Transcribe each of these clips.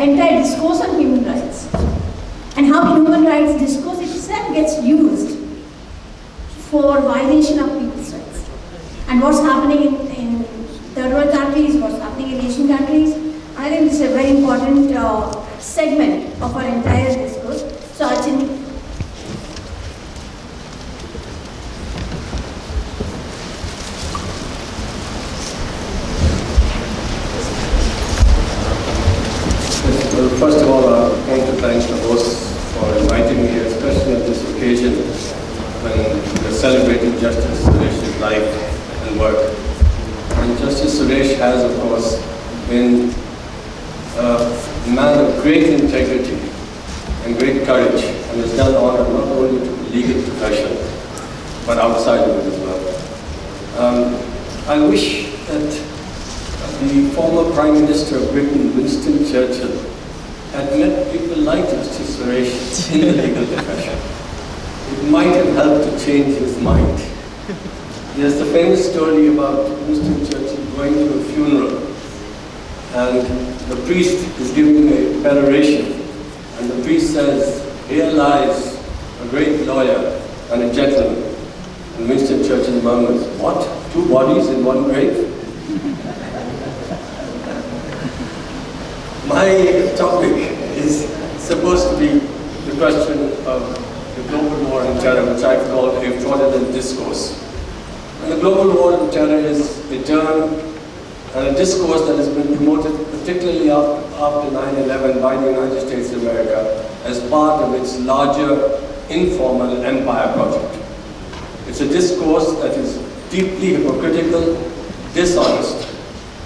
entire discourse on human rights and how human rights discourse itself gets used for violation of people's rights. And what's happening in third world countries, what's happening in Asian countries, I think this is a very important segment of our entire discourse. So Achin, first of all, I want to thank the hosts for inviting me, especially on this occasion when we're celebrating Justice Suresh's life and work. And Justice Suresh has, of course, been a man of great integrity and great courage, and has done honor not only to the legal profession, but outside of it as well. I wish that the former Prime Minister of Britain, Winston Churchill, had met people like Justice Suresh in the legal profession. It might have helped to change his mind. There's the famous story about Winston Churchill going to a funeral, and the priest is giving a peroration, and the priest says, "Here lies a great lawyer and a gentleman." And Winston Churchill murmurs, "What? Two bodies in one grave?" My topic is supposed to be the question of the global war on terror, which I've called a fraudulent discourse. And the global war on terror is a term and a discourse that has been promoted, particularly after 9/11 by the United States of America, as part of its larger informal empire project. It's a discourse that is deeply hypocritical, dishonest,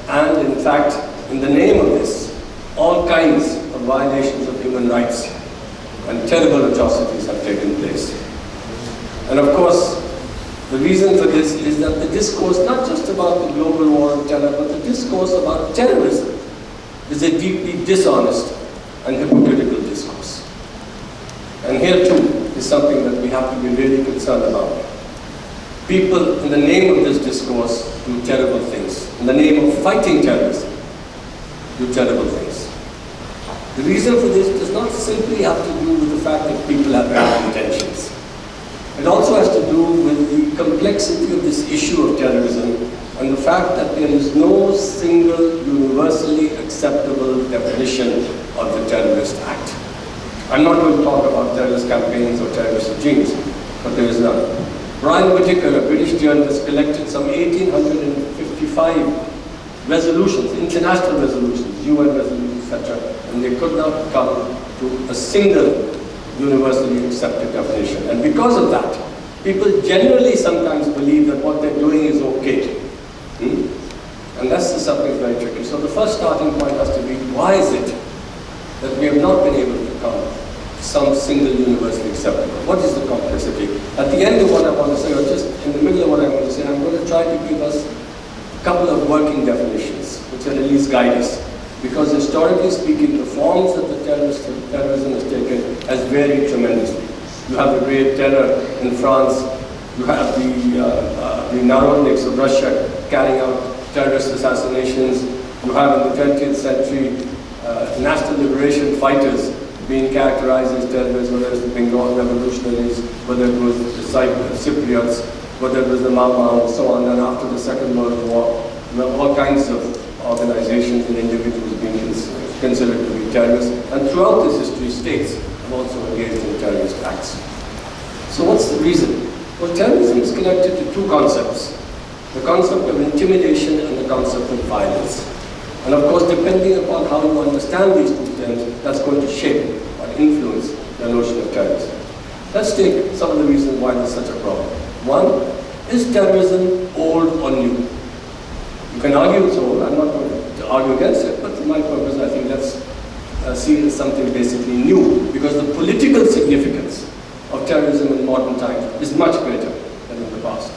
and in fact, in the name of this, all kinds of violations of human rights and terrible atrocities have taken place. And of course, the reason for this is that the discourse, not just about the global war on terror, but the discourse about terrorism is a deeply dishonest and hypocritical discourse. And here too is something that we have to be really concerned about. People, in the name of this discourse, do terrible things. In the name of fighting terrorism, do terrible things. The reason for this does not simply have to do with the fact that people have bad intentions. It also has to do with the complexity of this issue of terrorism and the fact that there is no single universally acceptable definition of the terrorist act. I'm not going to talk about terrorist campaigns or terrorist regimes, but there is none. Brian Whitaker, a British journalist, collected some 1,855 resolutions, international resolutions, UN resolutions, etc., and they could not come to a single universally accepted definition. And because of that, people generally sometimes believe that what they're doing is okay. And that's something very tricky. So the first starting point has to be, why is it that we have not been able to come to some single universally acceptable? What is the complexity? At the end of what I want to say, or just in the middle of what I want to say, I'm going to try to give us a couple of working definitions, which will at least guide us. Because historically speaking, the forms that the terrorism has taken has varied tremendously. You have the Great Terror in France, you have the Narodniks of Russia carrying out terrorist assassinations, you have in the 20th century national liberation fighters being characterized as terrorists, whether it's the Bengal revolutionaries, whether it was the Cypriots, whether it was the Mau and so on. And after the Second World War, there were all kinds of organizations and individuals being considered to be terrorists. And throughout this history, states have also engaged in terrorist acts. So what's the reason? Well, terrorism is connected to two concepts: the concept of intimidation and the concept of violence. And of course, depending upon how you understand these two terms, that's going to shape or influence the notion of terrorism. Let's take some of the reasons why there's such a problem. One, is terrorism old or new? You can argue it's old. I'm not going to argue against it, but for my purpose, I think let's see it as something basically new, because the political significance of terrorism in modern times is much greater than in the past.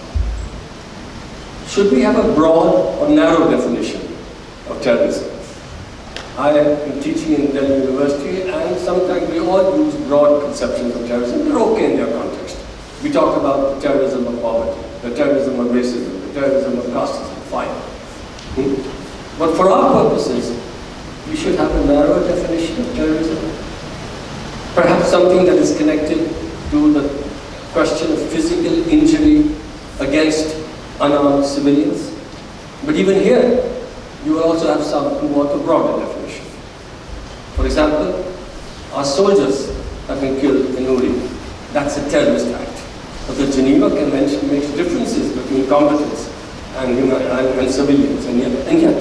Should we have a broad or narrow definition of terrorism? I am teaching in Delhi University, and sometimes we all use broad conceptions of terrorism. They're okay in their context. We talk about the terrorism of poverty, the terrorism of racism, the terrorism of casteism, fine. But for our purposes, we should have a narrower definition of terrorism. Perhaps something that is connected to the question of physical injury against unarmed civilians. But even here, you will also have some who want a broader definition. For example, our soldiers have been killed in Uri. That's a terrorist act. But the Geneva Convention makes differences between combatants and civilians, and yet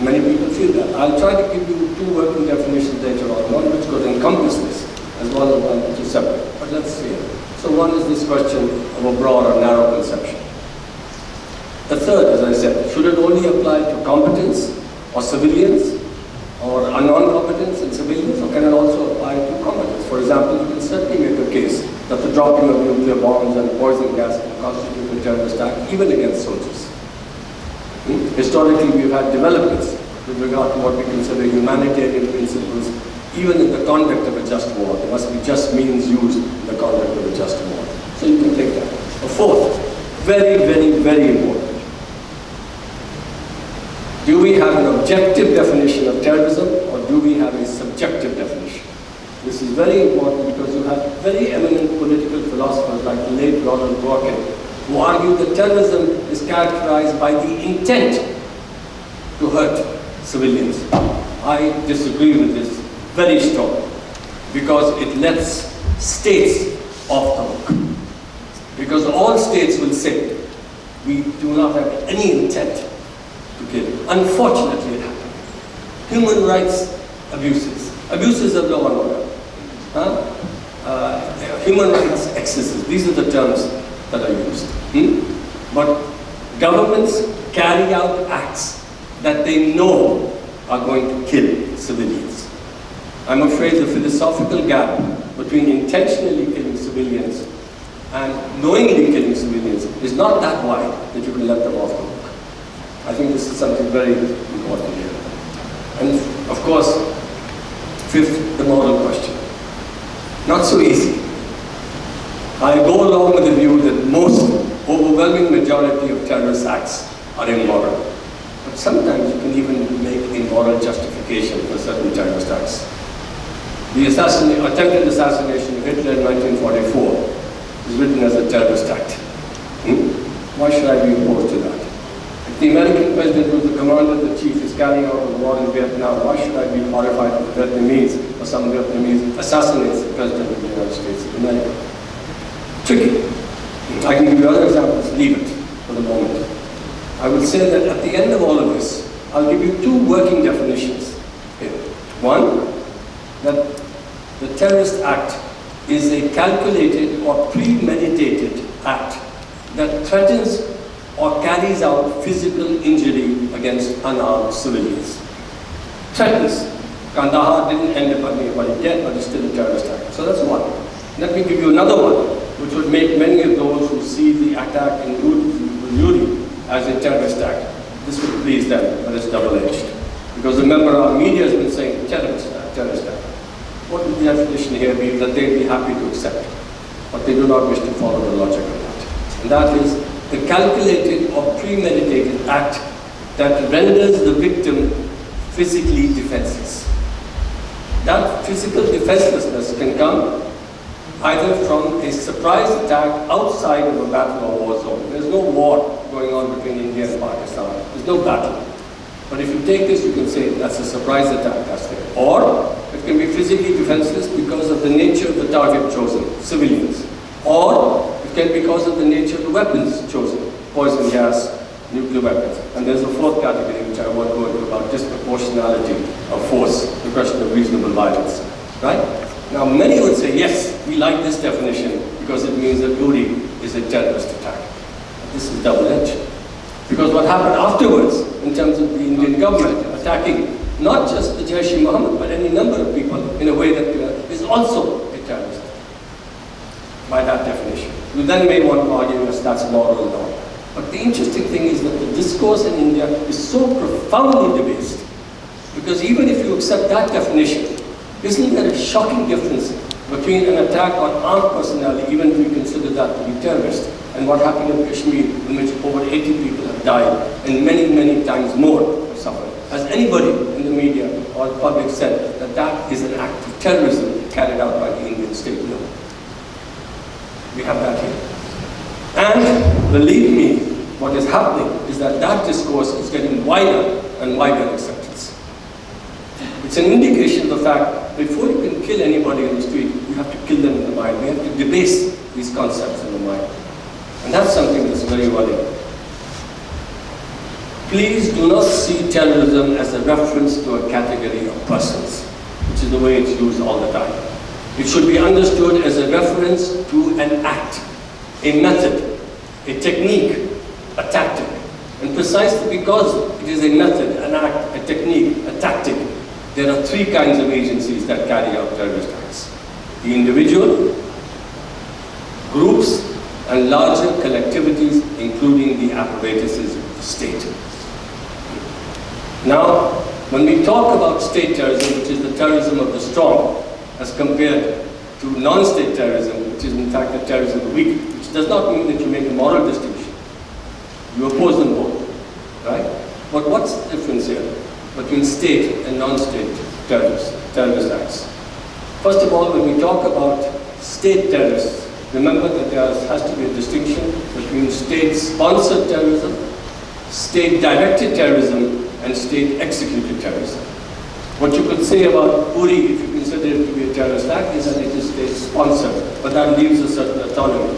many people feel that. I'll try to give you two working definitions later on, one which could encompass this, as well as one which is separate. But let's see. So one is this question of a broad or narrow conception. The third, as I said, should it only apply to combatants or civilians, or non-combatants and civilians, or can it also apply to combatants? For example, you can certainly make a case that the dropping of nuclear bombs and poison gas can constitute a terrorist act, even against soldiers. Historically, we've had developments with regard to what we consider humanitarian principles, even in the conduct of a just war. There must be just means used in the conduct of a just war. So you can take that. A fourth, very, very, very important. Do we have an objective definition of terrorism, or do we have a subjective definition? This is very important because you have very eminent political philosophers like the late Ronald Dworkin, who argue that terrorism is characterized by the intent to hurt civilians. I disagree with this very strongly because it lets states off the hook. Because all states will say, we do not have any intent to kill. Unfortunately, it happened. Human rights abuses, abuses of law and order, human rights excesses, these are the terms that are used. But governments carry out acts that they know are going to kill civilians. I'm afraid the philosophical gap between intentionally killing civilians and knowingly killing civilians is not that wide that you can let them off the hook. I think this is something very important here. And of course, fifth, the moral question. Not so easy. I go along with the view that most overwhelming majority of terrorist acts are immoral. But sometimes you can even make immoral justification for certain terrorist acts. The attempted assassination of Hitler in 1944 is written as a terrorist act. Why should I be opposed to that? If the American president, who is the commander-in-chief, is carrying out a war in Vietnam, why should I be horrified if the Vietnamese or some Vietnamese assassinates the president of the United States of America? Tricky. I can give you other examples. Leave it for the moment. I would say that at the end of all of this, I'll give you two working definitions here. One, that the terrorist act is a calculated or premeditated act that threatens or carries out physical injury against unarmed civilians. Threatens. Kandahar didn't end up on anybody dead, but it's still a terrorist act. So that's one. Let me give you another one, which would make many of those who see the attack in Uri as a terrorist act. This would please them, but it's double-edged. Because remember, our media has been saying terrorist act. What would the definition here be? That they'd be happy to accept, but they do not wish to follow the logic of that. And that is the calculated or premeditated act that renders the victim physically defenseless. That physical defenselessness can come either from a surprise attack outside of a battle or war zone. There's no war going on between India and Pakistan. There's no battle. But if you take this, you can say that's a surprise attack, that's there. Or it can be physically defenseless because of the nature of the target chosen, civilians. Or it can be because of the nature of the weapons chosen, poison gas, nuclear weapons. And there's a fourth category, which I won't go into, about disproportionality of force, the question of reasonable violence, right? Now, many would say, yes, we like this definition because it means that Uri is a terrorist attack. But this is double-edged. Because what happened afterwards, in terms of the Indian government attacking not just the Jaish-e-Mohammed, but any number of people in a way that is also a terrorist by that definition. You then may want to argue that that's moral or not. But the interesting thing is that the discourse in India is so profoundly debased, because even if you accept that definition, isn't there a shocking difference between an attack on armed personnel, even if we consider that to be terrorist, and what happened in Kashmir, in which over 80 people have died, and many, many times more have suffered? Has anybody in the media or the public said that that is an act of terrorism carried out by the Indian state. No. We have that here. And believe me, what is happening is that that discourse is getting wider and wider acceptance. It's an indication of the fact, before you can kill anybody in the street, you have to kill them in the mind. We have to debase these concepts in the mind. And that's something that's very worrying. Please do not see terrorism as a reference to a category of persons, which is the way it's used all the time. It should be understood as a reference to an act, a method, a technique, a tactic. And precisely because it is a method, an act, a technique, a tactic, there are three kinds of agencies that carry out terrorist acts. The individual, groups, and larger collectivities, including the apparatuses of the state. Now, when we talk about state terrorism, which is the terrorism of the strong, as compared to non-state terrorism, which is in fact the terrorism of the weak, which does not mean that you make a moral distinction. You oppose them both, right? But what's the difference here between state and non-state terrorist acts? First of all, when we talk about state terrorists, remember that there has to be a distinction between state-sponsored terrorism, state-directed terrorism, and state-executed terrorism. What you could say about Puri, if you consider it to be a terrorist act, is that it is state-sponsored, but that leaves a certain autonomy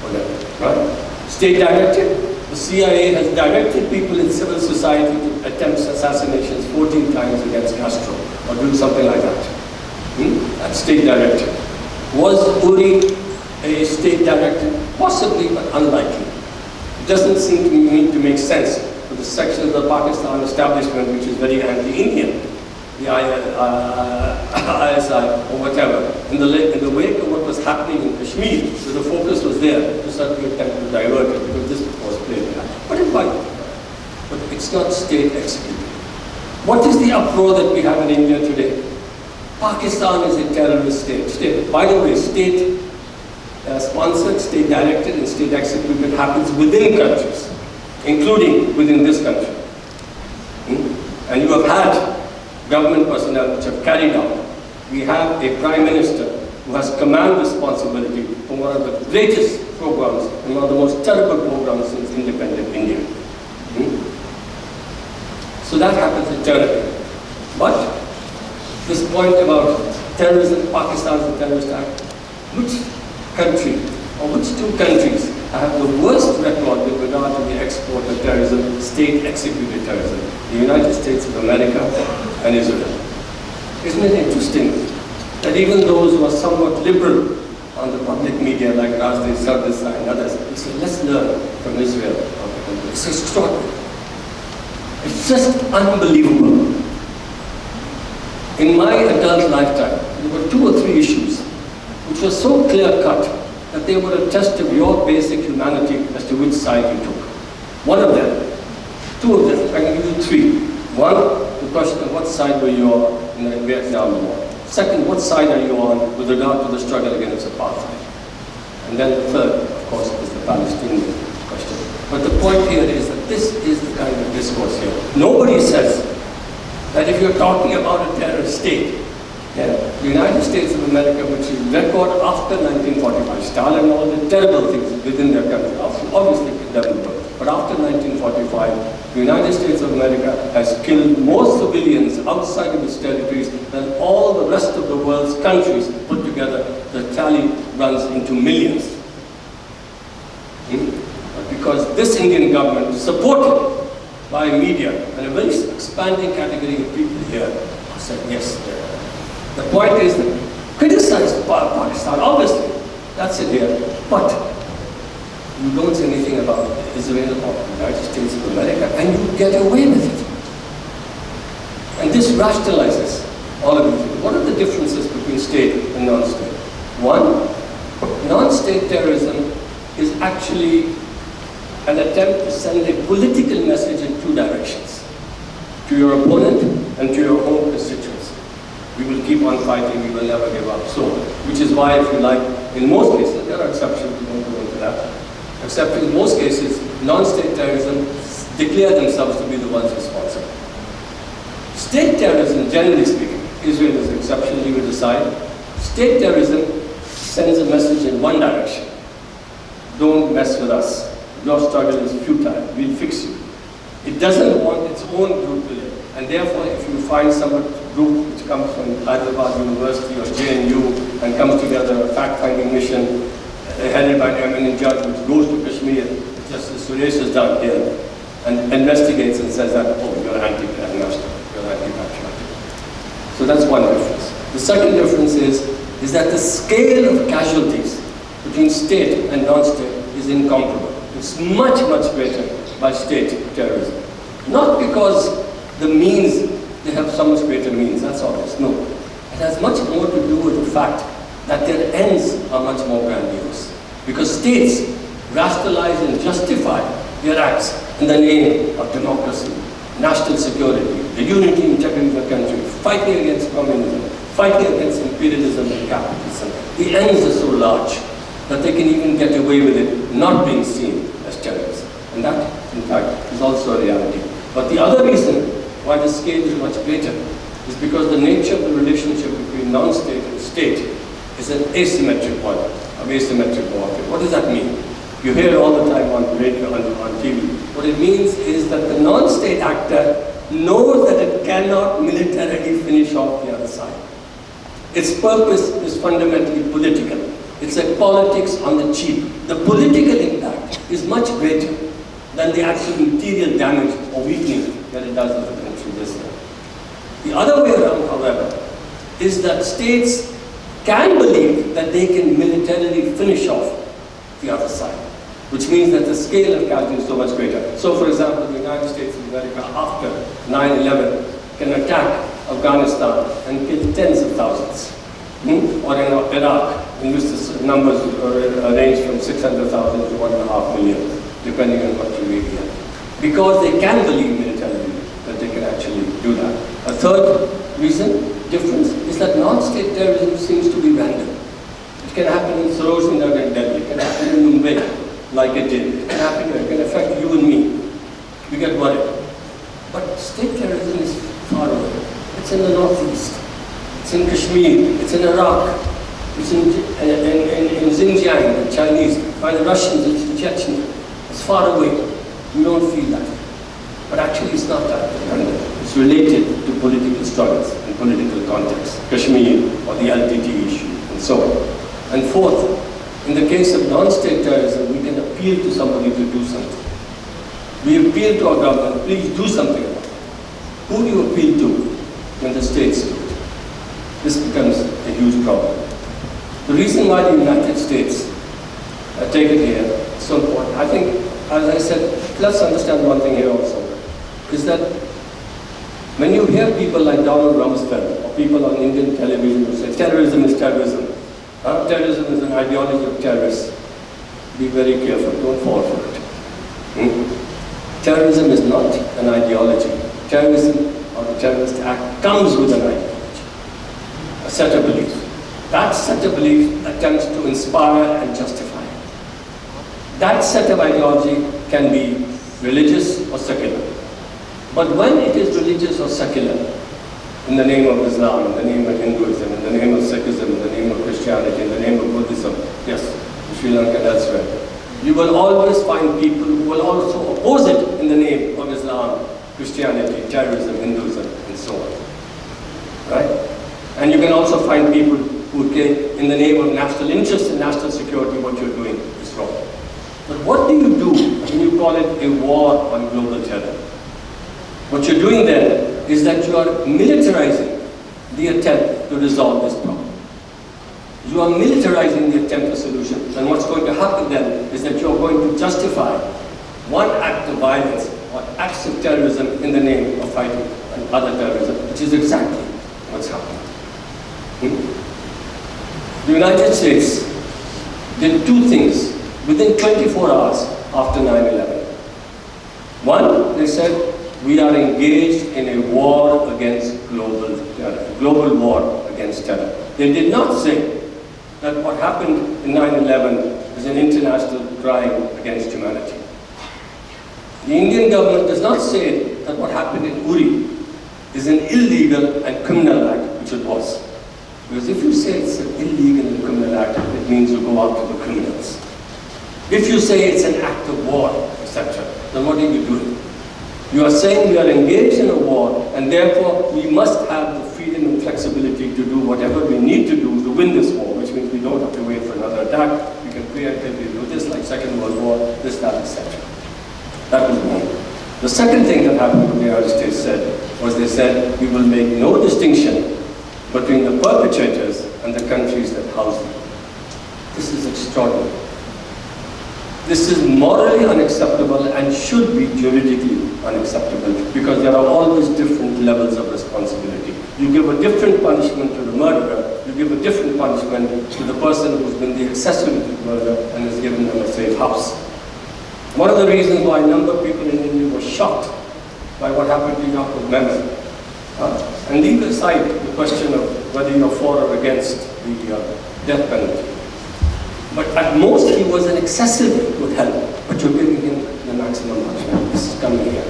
for them, right? State-directed, the CIA has directed people in civil society to attempt assassinations 14 times against Castro, or do something like that. That's state-directed. Was Uri a state-directed? Possibly, but unlikely. It doesn't seem to me to make sense for the section of the Pakistan establishment which is very anti-Indian, the ISI or whatever, in the wake of what was happening in Kashmir, so the focus was there to certainly attempt to divert it because this was played out. But it might. But it's not state-executed. What is the uproar that we have in India today? Pakistan is a terrorist state. By the way, state-sponsored, state-directed, and state-executed happens within countries, including within this country. And you have had government personnel which have carried out. We have a prime minister who has command responsibility for one of the greatest programs and one of the most terrible programs since independent India. So that happens internally. But this point about terrorism, Pakistan's a terrorist act, which country or which two countries have the worst record with regard to the export of terrorism, state-executed terrorism? The United States of America and Israel. Isn't it interesting that even those who are somewhat liberal on the public media, like Rajdip Sardesai and others, they say, let's learn from Israel. It's extraordinary. It's just unbelievable. In my adult lifetime, there were 2 or 3 issues which were so clear-cut that they were a test of your basic humanity as to which side you took. One of them, 2 of them, I can give you 3. One, the question of what side were you on in the Vietnam War. Second, what side are you on with regard to the struggle against apartheid? And then the third, of course, is the Palestinian question. But the point here is that this is the kind of discourse here. Nobody says that if you're talking about a terrorist state, the United States of America, which is record after 1945, Stalin and all the terrible things within their country, obviously condemnable. But after 1945, the United States of America has killed more civilians outside of its territories than all the rest of the world's countries put together. The tally runs into millions. But because this Indian government, supported by media and a very expanding category of people here, said yes. The point is that criticize Pakistan, obviously, that's it here, but you don't say anything about Israel or the United States of America, and you get away with it. And this rationalizes all of it. What are the differences between state and non-state? One, non-state terrorism is actually an attempt to send a political message in 2 directions, to your opponent and to your own constituents. We will keep on fighting, we will never give up. So, which is why, if you like, in most cases, there are exceptions, we won't go into that, except in most cases, non-state terrorism declare themselves to be the ones responsible. State terrorism, generally speaking, Israel is an exception, leave it aside. State terrorism sends a message in one direction. Don't mess with us. Your struggle is futile. We'll fix you. It doesn't want its own group to live. And therefore, if you find some group which comes from Hyderabad University or JNU and comes together, a fact-finding mission headed by an eminent judge which goes to Kashmir, Justice Suresh has done here, and investigates and says that, oh, you're anti-national, you're anti-patriotic. So that's one difference. The second difference is that the scale of casualties between state and non-state is incomparable. It's much, much greater by state terrorism. Not because the means, they have so much greater means, that's obvious, no. It has much more to do with the fact that their ends are much more grandiose. Because states rationalize and justify their acts in the name of democracy, national security, the unity and integrity of the country, fighting against communism, fighting against imperialism and capitalism. The ends are so large that they can even get away with it not being seen as terrorism. And that, in fact, is also a reality. But the other reason why the scale is much greater is because the nature of the relationship between non-state and state is an asymmetric one, of asymmetric warfare. What does that mean? You hear it all the time on radio, on TV. What it means is that the non-state actor knows that it cannot militarily finish off the other side. Its purpose is fundamentally political. It's a politics on the cheap. The political impact is much greater than the actual material damage or weakening that it does to the country this way. The other way around, however, is that states can believe that they can militarily finish off the other side, which means that the scale of casualties is so much greater. So, for example, the United States of America, after 9/11, can attack Afghanistan and kill tens of thousands. Or in Iraq, in which the numbers range from 600,000 to 1.5 million, depending on what you read here. Because they can believe militarily that they can actually do that. A third difference, is that non-state terrorism seems to be random. It can happen in Sarojinagar in Delhi, it can happen in Mumbai, like it did. It can happen here, it can affect you and me. We get worried. But state terrorism is far away. It's in the northeast. It's in Kashmir, it's in Iraq, it's in Xinjiang, the Chinese, by the Russians, it's in Chechnya. It's far away. We don't feel that. But actually it's not that dependent. It's related to political struggles and political context, Kashmir or the LTT issue and so on. And fourth, in the case of non-state terrorism, we can appeal to somebody to do something. We appeal to our government, please do something about it. Who do you appeal to when the states do it? This becomes a huge problem. The reason why the United States take it here is so important. I think, as I said, let's understand one thing here also, is that when you hear people like Donald Rumsfeld or people on Indian television who say terrorism is terrorism, terrorism is an ideology of terrorists, be very careful, don't fall for it. Terrorism is not an ideology. Terrorism or the terrorist act comes with an ideology, a set of beliefs. That set of beliefs attempts to inspire and justify. That set of ideology can be religious or secular. But when it is religious or secular, in the name of Islam, in the name of Hinduism, in the name of Sikhism, in the name of Christianity, in the name of Buddhism, yes, in Sri Lanka and elsewhere, you will always find people who will also oppose it in the name of Islam, Christianity, terrorism, Hinduism, and so on. Right? And you can also find people who say, in the name of national interest and national security, what you're doing is wrong. But what do you do when you call it a war on global terror? What you're doing then is that you are militarizing the attempt to resolve this problem. You are militarizing the attempt at solution. And what's going to happen then is that you're going to justify one act of violence or acts of terrorism in the name of fighting other terrorism, which is exactly what's happening. The United States did two things within 24 hours after 9/11. One, they said, we are engaged in a war against global terror, global war against terror. They did not say that what happened in 9/11 is an international crime against humanity. The Indian government does not say that what happened in Uri is an illegal and criminal act, which it was. Because if you say it's an illegal and criminal act, it means you go after the criminals. If you say it's an act of war, etc., then what are you doing? You are saying we are engaged in a war, and therefore we must have the freedom and flexibility to do whatever we need to do to win this war, which means we don't have to wait for another attack. We can preemptively do this, like Second World War, this, that, etc. That was one. The second thing that happened, what the United States said, was they said we will make no distinction between the perpetrators and the countries that house them. This is extraordinary. This is morally unacceptable and should be juridically unacceptable, because there are always different levels of responsibility. You give a different punishment to the murderer, you give a different punishment to the person who's been the accessory to the murder and has given them a safe house. One of the reasons why a number of people in India were shocked by what happened to Yaqub Mehmet. And leave aside the question of whether you're for or against the death penalty. But at most, he was an accessory with help, but you're giving him the maximum punishment. This is coming here.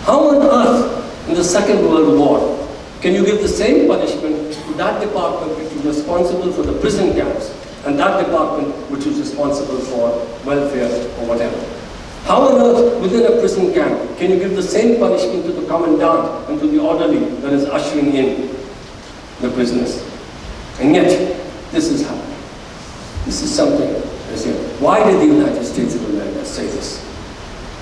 How on earth, in the Second World War, can you give the same punishment to that department which was responsible for the prison camps, and that department which was responsible for welfare or whatever? How on earth, within a prison camp, can you give the same punishment to the commandant and to the orderly that is ushering in the prisoners? And yet, this is happening. This is something that's here. Why did the United States of America say this?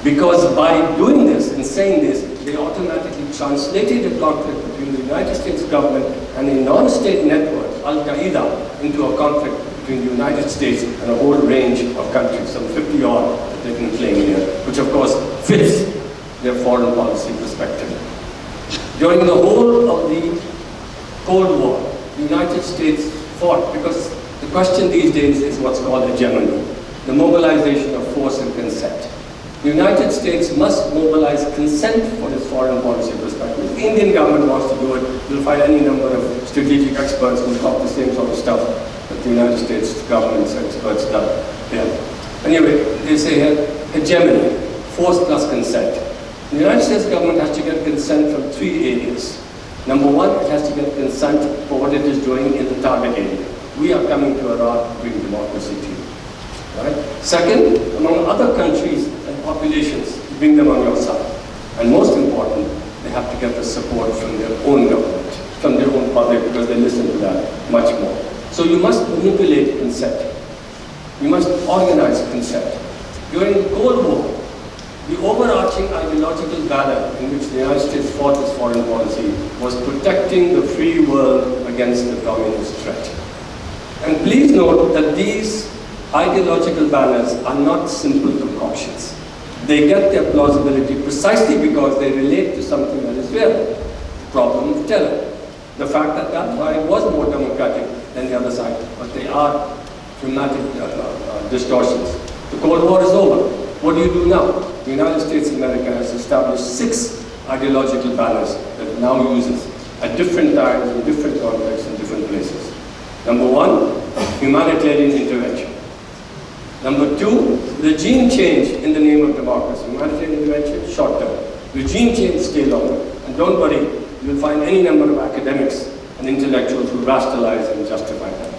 Because by doing this and saying this, they automatically translated a conflict between the United States government and a non-state network, Al-Qaeda, into a conflict between the United States and a whole range of countries, some 50 odd that they can claim here, which of course fits their foreign policy perspective. During the whole of the Cold War, the United States fought, because the question these days is what's called hegemony, the mobilization of force and consent. The United States must mobilize consent for its foreign policy perspective. If the Indian government wants to do it, you'll find any number of strategic experts who talk the same sort of stuff that the United States government's experts do. Anyway, they say here, hegemony, force plus consent. The United States government has to get consent from 3 areas. Number one, it has to get consent for what it is doing in the target area. We are coming to Iraq to bring democracy to you. Right? Second, among other countries and populations, bring them on your side. And most important, they have to get the support from their own government, from their own public, because they listen to that much more. So you must manipulate consent. You must organize consent. During the Cold War, the overarching ideological banner in which the United States fought its foreign policy was protecting the free world against the communist threat. And please note that these ideological banners are not simple concoctions. They get their plausibility precisely because they relate to something that is real, the problem of terror. The fact that that side was more democratic than the other side, but they are dramatic distortions. The Cold War is over. What do you do now? The United States of America has established 6 ideological banners that it now uses at different times, in different contexts, in different places. Number 1, humanitarian intervention. Number 2, regime change in the name of democracy. Humanitarian intervention, short term. Regime change, stay longer. And don't worry, you'll find any number of academics and intellectuals who rationalize and justify that.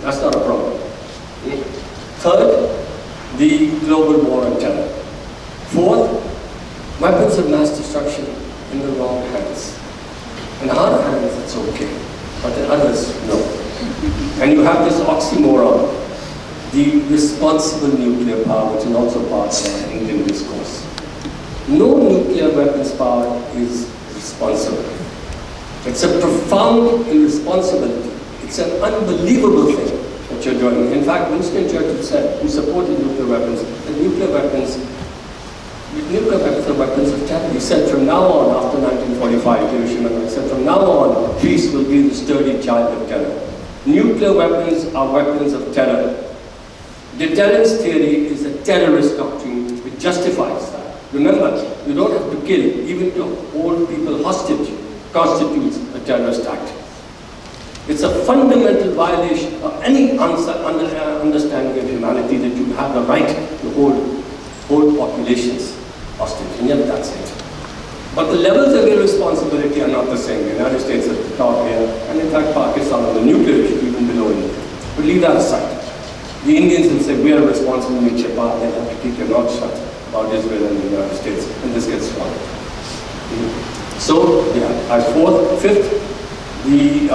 That's not a problem. Third, the global war on terror. Fourth, weapons of mass destruction in the wrong hands. In our hands, it's okay, but in others, no. And you have this oxymoron, the responsible nuclear power, which is also part of our Indian discourse. No nuclear weapons power is responsible. It's a profound irresponsibility. It's an unbelievable thing that you're doing. In fact, Winston Churchill said, who supported nuclear weapons, that nuclear weapons are weapons of terror. He said from now on, after 1945, Hiroshima, he said from now on, peace will be the sturdy child of terror. Nuclear weapons are weapons of terror. Deterrence theory is a terrorist doctrine which justifies that. Remember, you don't have to kill, even to hold people hostage constitutes a terrorist act. It's a fundamental violation of any understanding of humanity that you have the right to hold populations hostage, and yet that's it. But the levels of irresponsibility are not the same. The United States is at the top here, and in fact Pakistan on the nuclear issue even below India. But leave that aside. The Indians will say, we are responsible, we chip out, they have to keep their mouth shut about Israel and the United States, and this gets wrong. So, yeah, fourth, fifth, the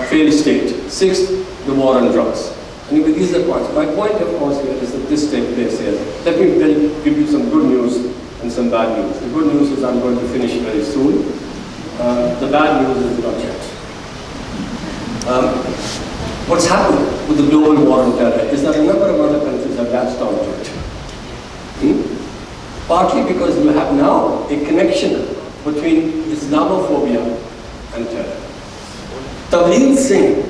failed state. Sixth, the war on drugs. Anyway, these are points. My point, of course, here is that this takes place here. Let me give you some good news and some bad news. The good news is I'm going to finish very soon. The bad news is not yet. What's happened with the global war on terror is that a number of other countries have latched onto it. Partly because you have now a connection between Islamophobia and terror. Tawleen Singh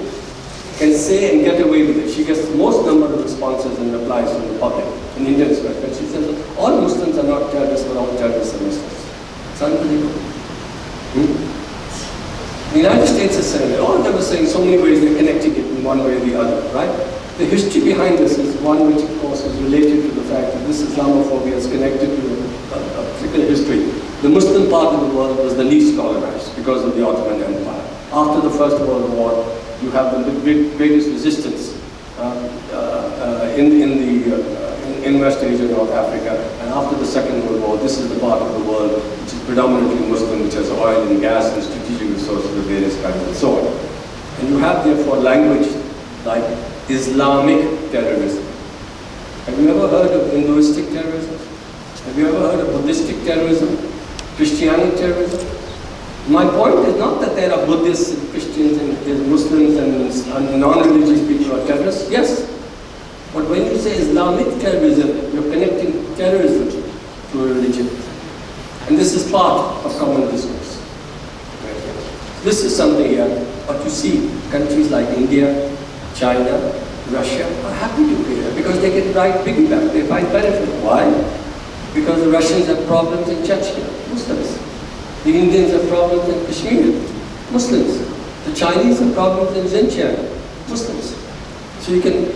can say and get away with it. She gets the most number of responses and replies from the public in Indian circle. But she says all Muslims are not terrorists, but all terrorists are Muslims. It's unbelievable. The United States is saying it. All of them are saying so many ways they're connecting it in one way or the other, right? The history behind this is one which, of course, is related to the fact that this Islamophobia is connected to a particular history. The Muslim part of the world was the least colonized because of the Ottoman Empire. After the First World War, you have the greatest resistance in West Asia, North Africa, and after the Second World War, this is the part of the world which is predominantly Muslim, which has oil and gas and strategic resources of various kinds and so on. And you have therefore language like Islamic terrorism. Have you ever heard of Hinduistic terrorism? Have you ever heard of Buddhistic terrorism? Christianic terrorism? My point is not that there are Buddhists and Christians and there's Muslims and non-religious people who are terrorists. Yes. But when you say Islamic terrorism, you're connecting terrorism to a religion. And this is part of common discourse. This is something here. But you see, countries like India, China, Russia are happy to pay that because they can write piggyback. They find benefit. Why? Because the Russians have problems in Chechnya, Muslims. The Indians have problems in Kashmir, Muslims. The Chinese have problems in Xinjiang, Muslims. So you can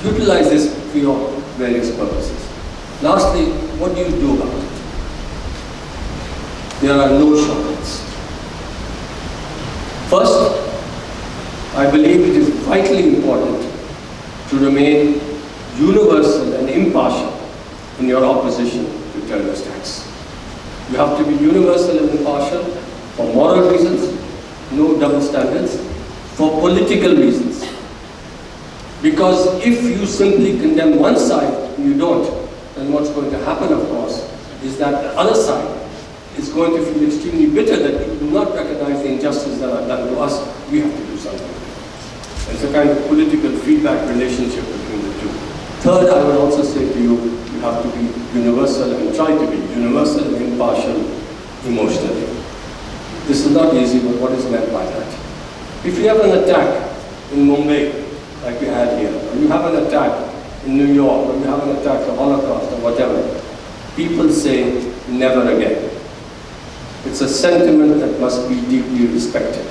utilize this for your various purposes. Lastly, what do you do about it? There are no shortcuts. First, I believe it is vitally important to remain universal and impartial in your opposition to terrorist acts. You have to be universal and impartial for moral reasons, no double standards, for political reasons. Because if you simply condemn one side and you don't, then what's going to happen, of course, is that the other side is going to feel extremely bitter that people do not recognize the injustices that are done to us. We have to do something. It's a kind of political feedback relationship between the two. Third, I would also say to you, you have to be universal and try to be universal and impartial emotionally. This is not easy, but what is meant by that? If you have an attack in Mumbai, like we had here, or you have an attack in New York, or you have an attack, the Holocaust, or whatever, people say, never again. It's a sentiment that must be deeply respected.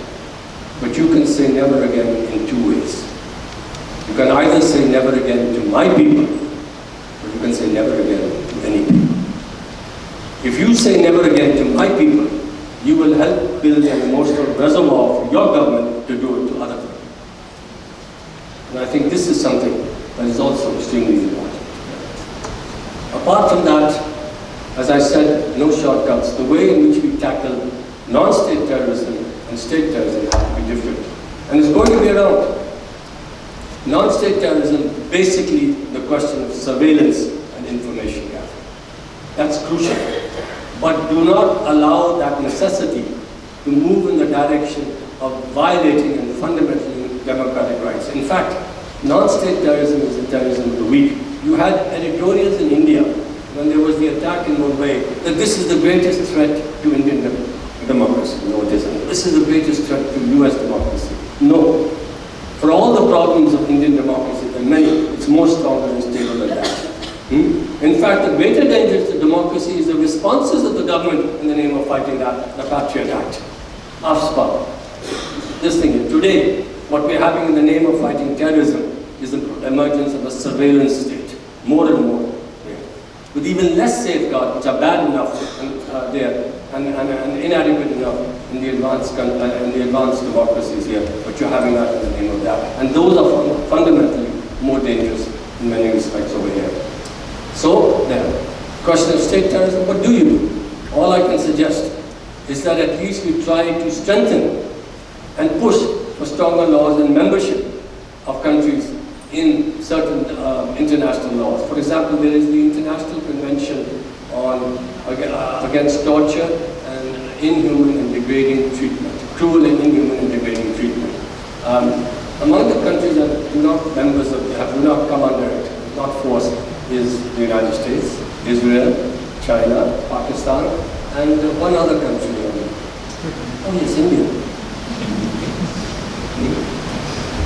But you can say never again in two ways. You can either say never again to my people, or you can say never again to any people. If you say never again to my people, you will help build an emotional reservoir for your government to do it to other people. And I think this is something that is also extremely important. Apart from that, as I said, no shortcuts. The way in which we tackle non-state terrorism and state terrorism have to be different. And it's going to be around. Non-state terrorism, basically the question of surveillance and information gathering. That's crucial. But do not allow that necessity to move in the direction of violating and fundamentally democratic rights. In fact, non-state terrorism is the terrorism of the weak. You had editorials in India when there was the attack in Bombay that this is the greatest threat to Indian democracy. No, it isn't. This is the greatest threat to US democracy. No. For all the problems of Indian democracy, there are many, it's more stronger and stable than that. In fact, the greater danger to democracy is the responses of the government in the name of fighting that, the Patriot Act. AFSPA. This thing here. Today, what we're having in the name of fighting terrorism is the emergence of a surveillance state. More and more. With even less safeguards, which are bad enough there, and inadequate enough in the advanced democracies here, but you're having that in the name of that. And those are fundamentally more dangerous in many respects over here. So, the question of state terrorism, what do you do? All I can suggest is that at least we try to strengthen and push for stronger laws and membership of countries in certain international laws. For example, there is the International Convention on against torture and inhuman and degrading treatment, cruel and inhuman and degrading treatment. Among the countries that do not members of do not come under it, not forced, is the United States, Israel, China, Pakistan, and one other country. Oh yes, India.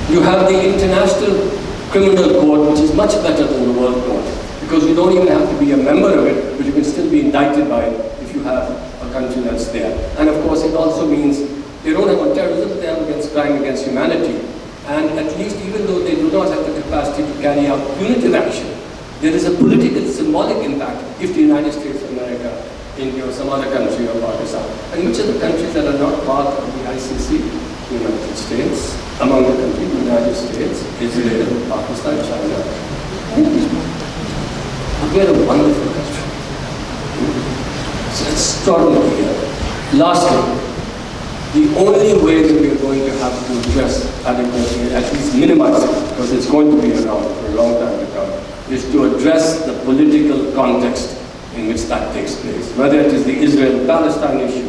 You have the International Criminal Court, which is much better than the World Court, because you don't even have to be a member of it, but you can still be indicted by it if you have a country that's there. And of course, it also means they don't have on terrorism, but they have against crime against humanity. And at least, even though they do not have the capacity to carry out punitive action, there is a political, symbolic impact if the United States of America, India, or some other country, or Pakistan. And which are the countries that are not part of the ICC? The United States, among the countries, the United States, Israel, Pakistan, China. We are a wonderful country. It's extraordinary here. Lastly, the only way that we are going to have to address adequately, at least minimize it, because it's going to be around for a long time to come, is to address the political context in which that takes place. Whether it is the Israel-Palestine issue,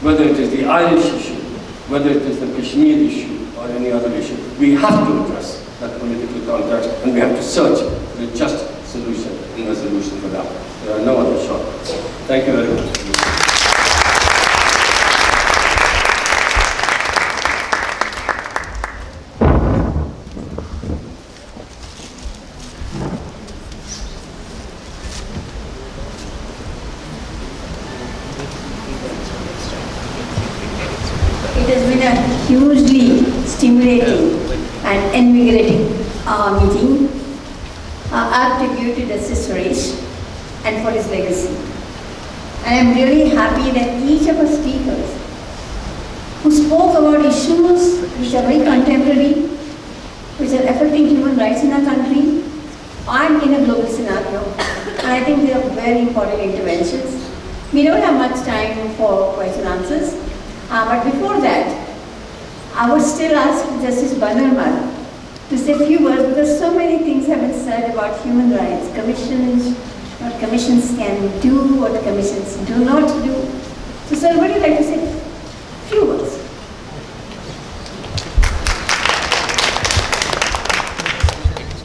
whether it is the Irish issue, whether it is the Kashmir issue or any other issue, we have to address that political context, and we have to search for a just solution and resolution for that. There are no other shortcuts. Thank you very much. It has been a hugely stimulating and invigorating meeting. I have to give to Justice Suresh and for his legacy. And I am really happy that each of our speakers who spoke about issues which are very contemporary, which are affecting human rights in our country and in a global scenario. And I think they are very important interventions. We don't have much time for question and answers. But before that, I would still ask Justice Bannerman to say a few words, because so many things have been said about human rights, commissions, what commissions can do, what commissions do not do. So sir, would you like to say